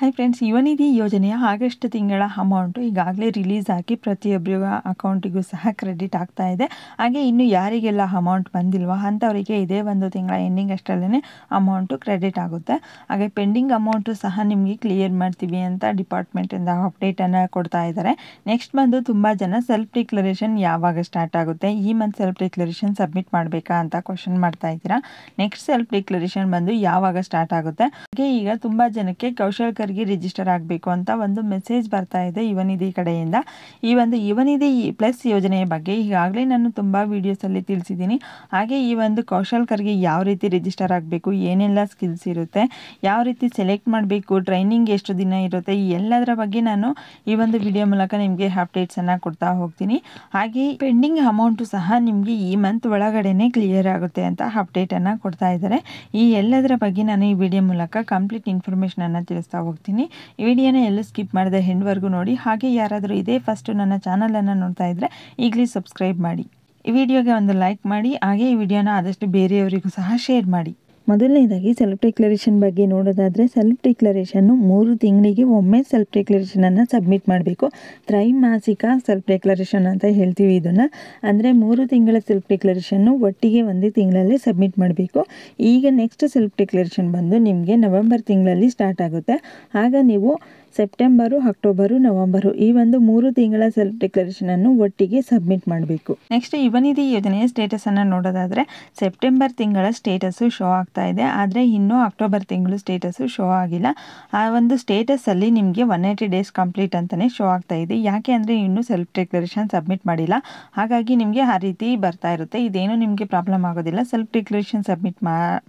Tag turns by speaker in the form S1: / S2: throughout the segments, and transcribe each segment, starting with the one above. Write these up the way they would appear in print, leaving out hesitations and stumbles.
S1: Hi friends, Yuvanidhi ಯೋಜನೆಯ August ತಿಂಗಳ amount ಈಗಾಗಲೇ ರಿಲೀಸ್ ಆಗಿ ಪ್ರತಿಯೊಬ್ಬರಿಗೂ ಅಕೌಂಟಿಗೂ ಸಹ ಕ್ರೆಡಿಟ್ ಆಗ್ತಾ ಇದೆ. ಹಾಗೆ ಇನ್ನು ಯಾರಿಗೆಲ್ಲ ಅಮೌಂಟ್ ಬಂದಿಲ್ವೋ ಅಂಥವರಿಗೆ ಇದೇ ಒಂದು ತಿಂಗಳ ಎಂಡಿಂಗ್ ಅಷ್ಟರಲ್ಲೇ ಅಮೌಂಟು ಕ್ರೆಡಿಟ್ ಆಗುತ್ತೆ. ಹಾಗೆ ಪೆಂಡಿಂಗ್ ಅಮೌಂಟು ಸಹ ನಿಮಗೆ ಕ್ಲಿಯರ್ ಮಾಡ್ತೀವಿ ಅಂತ ಡಿಪಾರ್ಟ್ಮೆಂಟಿಂದ ಅಪ್ಡೇಟನ್ನು ಕೊಡ್ತಾ ಇದ್ದಾರೆ. ನೆಕ್ಸ್ಟ್ ಬಂದು ತುಂಬ ಜನ ಸೆಲ್ಫ್ ಡಿಕ್ಲರೇಷನ್ ಯಾವಾಗ ಸ್ಟಾರ್ಟ್ ಆಗುತ್ತೆ, ಈ ಮಂತ್ ಸೆಲ್ಫ್ ಡಿಕ್ಲರೇಷನ್ ಸಬ್ಮಿಟ್ ಮಾಡಬೇಕಾ ಅಂತ ಕ್ವಶನ್ ಮಾಡ್ತಾ ಇದ್ದೀರಾ. ನೆಕ್ಸ್ಟ್ ಸೆಲ್ಫ್ ಡಿಕ್ಲರೇಷನ್ ಬಂದು ಯಾವಾಗ ಸ್ಟಾರ್ಟ್ ಆಗುತ್ತೆ. ಹಾಗೆ ಈಗ ತುಂಬ ಜನಕ್ಕೆ ಕೌಶಲ್ಕರ್ಗೆ ರಿಜಿಸ್ಟರ್ ಆಗಬೇಕು ಅಂತ ಒಂದು ಮೆಸೇಜ್ ಬರ್ತಾ ಇದೆ ಯುವನಿಧಿ ಕಡೆಯಿಂದ. ಈ ಒಂದು ಯುವನಿಧಿ ಪ್ಲಸ್ ಯೋಜನೆಯ ಬಗ್ಗೆ ಈಗಾಗಲೇ ನಾನು ತುಂಬ ವಿಡಿಯೋಸಲ್ಲಿ ತಿಳಿಸಿದ್ದೀನಿ. ಹಾಗೆ ಈ ಒಂದು ಕೌಶಲ್ಕರ್ಗೆ ಯಾವ ರೀತಿ ರಿಜಿಸ್ಟರ್ ಆಗಬೇಕು, ಏನೆಲ್ಲ ಸ್ಕಿಲ್ಸ್ ಇರುತ್ತೆ, ಯಾವ ರೀತಿ ಸೆಲೆಕ್ಟ್ ಮಾಡಬೇಕು, ಟ್ರೈನಿಂಗ್ ಎಷ್ಟು ದಿನ ಇರುತ್ತೆ, ಈ ಎಲ್ಲದರ ಬಗ್ಗೆ ನಾನು ಈ ಒಂದು ವಿಡಿಯೋ ಮೂಲಕ ನಿಮಗೆ ಅಪ್ಡೇಟ್ಸನ್ನು ಕೊಡ್ತಾ ಹೋಗ್ತೀನಿ. ಹಾಗೆ ಪೆಂಡಿಂಗ್ ಅಮೌಂಟು ಸಹ ನಿಮಗೆ ಈ ಮಂತ್ ಒಳಗಡೆನೆ ಕ್ಲಿಯರ್ ಆಗುತ್ತೆ ಅಂತ ಅಪ್ಡೇಟನ್ನು ಕೊಡ್ತಾ ಇದ್ದಾರೆ. ಈ ಎಲ್ಲದರ ಬಗ್ಗೆ ನಾನು ಈ ವಿಡಿಯೋ ಮೂಲಕ ಕಂಪ್ಲೀಟ್ ಇನ್ಫಾರ್ಮೇಷನನ್ನು ತಿಳಿಸ್ತಾ ಹೋಗ್ತೀನಿ. ಈ ವಿಡಿಯೋನ ಎಲ್ಲೂ ಸ್ಕಿಪ್ ಮಾಡದೆ ಎಂಡ್ವರೆಗೂ ನೋಡಿ. ಹಾಗೆ ಯಾರಾದರೂ ಇದೇ ಫಸ್ಟು ನನ್ನ ಚಾನಲನ್ನು ನೋಡ್ತಾ ಇದ್ದರೆ ಈಗಲೇ ಸಬ್ಸ್ಕ್ರೈಬ್ ಮಾಡಿ, ಈ ವಿಡಿಯೋಗೆ ಒಂದು ಲೈಕ್ ಮಾಡಿ, ಹಾಗೆ ಈ ವಿಡಿಯೋನ ಆದಷ್ಟು ಬೇರೆಯವರಿಗೂ ಸಹ ಶೇರ್ ಮಾಡಿ. ಮೊದಲನೇದಾಗಿ ಸೆಲ್ಫ್ ಡಿಕ್ಲರೇಷನ್ ಬಗ್ಗೆ ನೋಡೋದಾದರೆ, ಸೆಲ್ಫ್ ಡಿಕ್ಲರೇಷನ್ನು 3 ತಿಂಗಳಿಗೆ ಒಮ್ಮೆ ಸೆಲ್ಫ್ ಡಿಕ್ಲರೇಷನನ್ನು ಸಬ್ಮಿಟ್ ಮಾಡಬೇಕು. ತ್ರೈಮಾಸಿಕ ಸೆಲ್ಫ್ ಡಿಕ್ಲರೇಷನ್ ಅಂತ ಹೇಳ್ತೀವಿ ಇದನ್ನು. ಅಂದರೆ 3 ತಿಂಗಳ ಸೆಲ್ಫ್ ಡಿಕ್ಲರೇಷನ್ನು ಒಟ್ಟಿಗೆ ಒಂದೇ ತಿಂಗಳಲ್ಲಿ ಸಬ್ಮಿಟ್ ಮಾಡಬೇಕು. ಈಗ ನೆಕ್ಸ್ಟ್ ಸೆಲ್ಫ್ ಡಿಕ್ಲರೇಷನ್ ಬಂದು ನಿಮಗೆ ನವೆಂಬರ್ ತಿಂಗಳಲ್ಲಿ ಸ್ಟಾರ್ಟ್ ಆಗುತ್ತೆ. ಆಗ ನೀವು ಸೆಪ್ಟೆಂಬರು, ಅಕ್ಟೋಬರು, ನವೆಂಬರು ಈ ಒಂದು 3 ತಿಂಗಳ ಸೆಲ್ಫ್ ಡಿಕ್ಲರೇಷನನ್ನು ಒಟ್ಟಿಗೆ ಸಬ್ಮಿಟ್ ಮಾಡಬೇಕು. ನೆಕ್ಸ್ಟ್ ಯುವನಿಧಿ ಯೋಜನೆಯ ಸ್ಟೇಟಸನ್ನು ನೋಡೋದಾದರೆ, ಸೆಪ್ಟೆಂಬರ್ ತಿಂಗಳ ಸ್ಟೇಟಸ್ಸು ಶೋ ಆಗ್ತಾ ಇದೆ, ಆದರೆ ಇನ್ನೂ ಅಕ್ಟೋಬರ್ ತಿಂಗಳು ಸ್ಟೇಟಸ್ಸು ಶೋ ಆಗಿಲ್ಲ. ಆ ಒಂದು ಸ್ಟೇಟಸಲ್ಲಿ ನಿಮಗೆ 180 ಡೇಸ್ ಕಂಪ್ಲೀಟ್ ಅಂತಲೇ ಶೋ ಆಗ್ತಾ ಇದೆ. ಯಾಕೆ ಅಂದರೆ ಇನ್ನೂ ಸೆಲ್ಫ್ ಡಿಕ್ಲರೇಷನ್ ಸಬ್ಮಿಟ್ ಮಾಡಿಲ್ಲ, ಹಾಗಾಗಿ ನಿಮಗೆ ಆ ರೀತಿ ಬರ್ತಾ ಇರುತ್ತೆ. ಇದೇನು ನಿಮಗೆ ಪ್ರಾಬ್ಲಮ್ ಆಗೋದಿಲ್ಲ. ಸೆಲ್ಫ್ ಡಿಕ್ಲರೇಷನ್ ಸಬ್ಮಿಟ್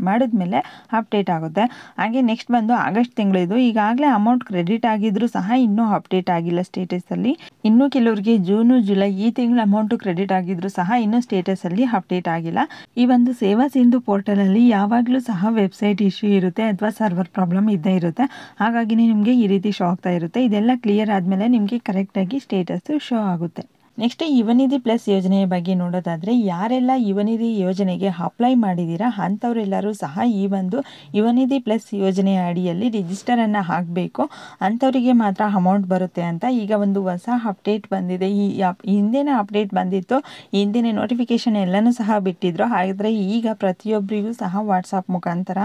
S1: ಮಾಡಿದ್ಮೇಲೆ ಅಪ್ಡೇಟ್ ಆಗುತ್ತೆ. ಹಾಗೆ ನೆಕ್ಸ್ಟ್ ಬಂದು ಆಗಸ್ಟ್ ತಿಂಗಳಿದು. ಈಗಾಗಲೇ ಅಮೌಂಟ್ ಕ್ರೆಡಿಟ್ ಆಗಿದ್ರೂ ಸಹ ಇನ್ನೂ ಅಪ್ಡೇಟ್ ಆಗಿಲ್ಲ ಸ್ಟೇಟಸಲ್ಲಿ. ಇನ್ನೂ ಕೆಲವರಿಗೆ ಜೂನು, ಜುಲೈ ಈ ತಿಂಗಳ ಅಮೌಂಟು ಕ್ರೆಡಿಟ್ ಆಗಿದ್ರೂ ಸಹ ಇನ್ನೂ ಸ್ಟೇಟಸಲ್ಲಿ ಅಪ್ಡೇಟ್ ಆಗಿಲ್ಲ. ಈ ಒಂದು ಸೇವಾ ಸಿಂಧು ಪೋರ್ಟಲಲ್ಲಿ ಯಾವಾಗಲೂ ಸಹ ವೆಬ್ಸೈಟ್ ಇಶ್ಯೂ ಇರುತ್ತೆ ಅಥವಾ ಸರ್ವರ್ ಪ್ರಾಬ್ಲಮ್ ಇದ್ದೇ ಇರುತ್ತೆ. ಹಾಗಾಗಿನೇ ನಿಮಗೆ ಈ ರೀತಿ ಶೋ ಆಗ್ತಾ ಇರುತ್ತೆ. ಇದೆಲ್ಲ ಕ್ಲಿಯರ್ ಆದಮೇಲೆ ನಿಮಗೆ ಕರೆಕ್ಟಾಗಿ ಸ್ಟೇಟಸ್ಸು ಶೋ ಆಗುತ್ತೆ. ನೆಕ್ಸ್ಟ್ ಯುವನಿಧಿ ಪ್ಲಸ್ ಯೋಜನೆಯ ಬಗ್ಗೆ ನೋಡೋದಾದರೆ, ಯಾರೆಲ್ಲ ಯುವನಿಧಿ ಯೋಜನೆಗೆ ಅಪ್ಲೈ ಮಾಡಿದ್ದೀರಾ ಅಂಥವರೆಲ್ಲರೂ ಸಹ ಈ ಒಂದು ಯುವನಿಧಿ ಪ್ಲಸ್ ಯೋಜನೆಯ ಅಡಿಯಲ್ಲಿ ರಿಜಿಸ್ಟರನ್ನು ಹಾಕಬೇಕು. ಅಂಥವರಿಗೆ ಮಾತ್ರ ಅಮೌಂಟ್ ಬರುತ್ತೆ ಅಂತ ಈಗ ಒಂದು ಹೊಸ ಅಪ್ಡೇಟ್ ಬಂದಿದೆ. ಈ ಹಿಂದಿನ ಅಪ್ಡೇಟ್ ಬಂದಿತ್ತು, ಹಿಂದಿನ ನೋಟಿಫಿಕೇಶನ್ ಎಲ್ಲನೂ ಸಹ ಬಿಟ್ಟಿದ್ರು. ಆದರೆ ಈಗ ಪ್ರತಿಯೊಬ್ಬರಿಗೂ ಸಹ ವಾಟ್ಸಪ್ ಮುಖಾಂತರ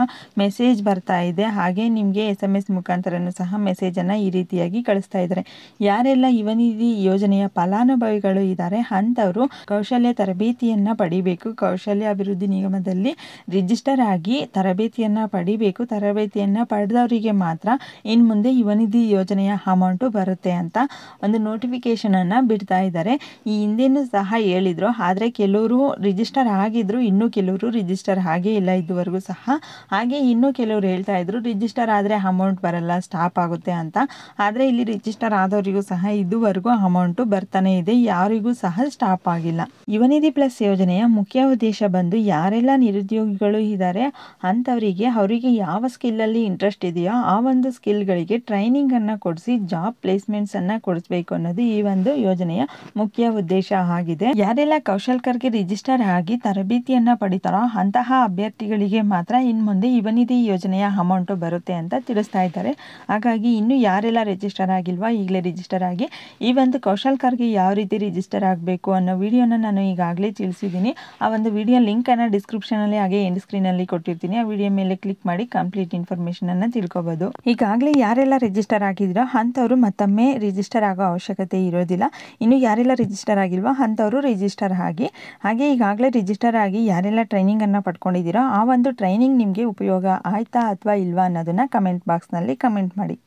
S1: ಮೆಸೇಜ್ ಬರ್ತಾ ಇದೆ. ಹಾಗೆ ನಿಮಗೆ SMS ಮುಖಾಂತರನೂ ಸಹ ಮೆಸೇಜನ್ನು ಈ ರೀತಿಯಾಗಿ ಕಳಿಸ್ತಾ ಇದ್ದಾರೆ. ಯಾರೆಲ್ಲ ಯುವನಿಧಿ ಯೋಜನೆಯ ಫಲಾನುಭವಿ ಇದ್ದಾರೆ ಅಂಥವರು ಕೌಶಲ್ಯ ತರಬೇತಿಯನ್ನು ಪಡಿಬೇಕು. ಕೌಶಲ್ಯ ಅಭಿವೃದ್ಧಿ ನಿಗಮದಲ್ಲಿ ರಿಜಿಸ್ಟರ್ ಆಗಿ ತರಬೇತಿಯನ್ನು ಪಡಿಬೇಕು. ತರಬೇತಿಯನ್ನು ಪಡೆದವರಿಗೆ ಮಾತ್ರ ಇನ್ನು ಮುಂದೆ ಯುವನಿಧಿ ಯೋಜನೆಯ ಅಮೌಂಟು ಬರುತ್ತೆ ಅಂತ ಒಂದು ನೋಟಿಫಿಕೇಶನನ್ನು ಬಿಡ್ತಾ ಇದ್ದಾರೆ. ಈ ಹಿಂದೆನೂ ಸಹ ಹೇಳಿದರು, ಆದರೆ ಕೆಲವರು ರಿಜಿಸ್ಟರ್ ಆಗಿದ್ರು, ಇನ್ನೂ ಕೆಲವರು ರಿಜಿಸ್ಟರ್ ಆಗೇ ಇಲ್ಲ ಇದುವರೆಗೂ ಸಹ. ಹಾಗೆ ಇನ್ನೂ ಕೆಲವರು ಹೇಳ್ತಾ ಇದ್ರು ರಿಜಿಸ್ಟರ್ ಆದರೆ ಅಮೌಂಟ್ ಬರಲ್ಲ, ಸ್ಟಾಪ್ ಆಗುತ್ತೆ ಅಂತ. ಆದರೆ ಇಲ್ಲಿ ರಿಜಿಸ್ಟರ್ ಆದವರಿಗೂ ಸಹ ಇದುವರೆಗೂ ಅಮೌಂಟು ಬರ್ತಾನೆ ಇದೆ, ಯಾರಿಗೂ ಸಹ ಸ್ಟಾಪ್ ಆಗಿಲ್ಲ. ಯುವನಿಧಿ ಪ್ಲಸ್ ಯೋಜನೆಯ ಮುಖ್ಯ ಉದ್ದೇಶ ಬಂದು ಯಾರೆಲ್ಲ ನಿರುದ್ಯೋಗಿಗಳು ಇದ್ದಾರೆ ಅಂಥವರಿಗೆ ಅವರಿಗೆ ಯಾವ ಸ್ಕಿಲ್ಲಲ್ಲಿ ಇಂಟ್ರೆಸ್ಟ್ ಇದೆಯೋ ಆ ಒಂದು ಸ್ಕಿಲ್ಗಳಿಗೆ ಟ್ರೈನಿಂಗನ್ನು ಕೊಡಿಸಿ ಜಾಬ್ ಪ್ಲೇಸ್ಮೆಂಟ್ಸನ್ನು ಕೊಡಿಸ್ಬೇಕು ಅನ್ನೋದು ಈ ಒಂದು ಯೋಜನೆಯ ಮುಖ್ಯ ಉದ್ದೇಶ ಆಗಿದೆ. ಯಾರೆಲ್ಲ ಕೌಶಲ್ಕರ್ಗೆ ರಿಜಿಸ್ಟರ್ ಆಗಿ ತರಬೇತಿಯನ್ನು ಪಡಿತಾರೋ ಅಂತಹ ಅಭ್ಯರ್ಥಿಗಳಿಗೆ ಮಾತ್ರ ಇನ್ನು ಮುಂದೆ ಯುವನಿಧಿ ಯೋಜನೆಯ ಅಮೌಂಟು ಬರುತ್ತೆ ಅಂತ ತಿಳಿಸ್ತಾ ಇದ್ದಾರೆ. ಹಾಗಾಗಿ ಇನ್ನು ಯಾರೆಲ್ಲ ರಿಜಿಸ್ಟರ್ ಆಗಿಲ್ವಾ ಈಗಲೇ ರಿಜಿಸ್ಟರ್ ಆಗಿ. ಈ ಒಂದು ಕೌಶಲ್ಕರ್ಗೆ ಯಾವ ರೀತಿ ರಿಜಿಸ್ಟರ್ ಆಗಬೇಕು ಅನ್ನೋ ವಿಡಿಯೋನ ನಾನು ಈಗಾಗಲೇ ತಿಳಿಸಿದ್ದೀನಿ. ಆ ಒಂದು ವಿಡಿಯೋ ಲಿಂಕನ್ನು ಡಿಸ್ಕ್ರಿಪ್ಷನಲ್ಲಿ ಹಾಗೆ ಎಂಡ್ ಸ್ಕ್ರೀನಲ್ಲಿ ಕೊಟ್ಟಿರ್ತೀನಿ. ಆ ವಿಡಿಯೋ ಮೇಲೆ ಕ್ಲಿಕ್ ಮಾಡಿ ಕಂಪ್ಲೀಟ್ ಇನ್ಫಾರ್ಮೇಷನನ್ನು ತಿಳ್ಕೊಬೋದು. ಈಗಾಗಲೇ ಯಾರೆಲ್ಲ ರಿಜಿಸ್ಟರ್ ಆಗಿದ್ರೋ ಅಂಥವರು ಮತ್ತೊಮ್ಮೆ ರಿಜಿಸ್ಟರ್ ಆಗೋ ಅವಶ್ಯಕತೆ ಇರೋದಿಲ್ಲ. ಇನ್ನು ಯಾರೆಲ್ಲ ರಿಜಿಸ್ಟರ್ ಆಗಿಲ್ವೋ ಅಂಥವರು ರಿಜಿಸ್ಟರ್ ಆಗಿ. ಹಾಗೆ ಈಗಾಗಲೇ ರಿಜಿಸ್ಟರ್ ಆಗಿ ಯಾರೆಲ್ಲ ಟ್ರೈನಿಂಗನ್ನು ಪಡ್ಕೊಂಡಿದ್ದೀರೋ ಆ ಒಂದು ಟ್ರೈನಿಂಗ್ ನಿಮಗೆ ಉಪಯೋಗ ಆಯಿತಾ ಅಥವಾ ಇಲ್ವಾ ಅನ್ನೋದನ್ನು ಕಮೆಂಟ್ ಬಾಕ್ಸ್ನಲ್ಲಿ ಕಮೆಂಟ್ ಮಾಡಿ.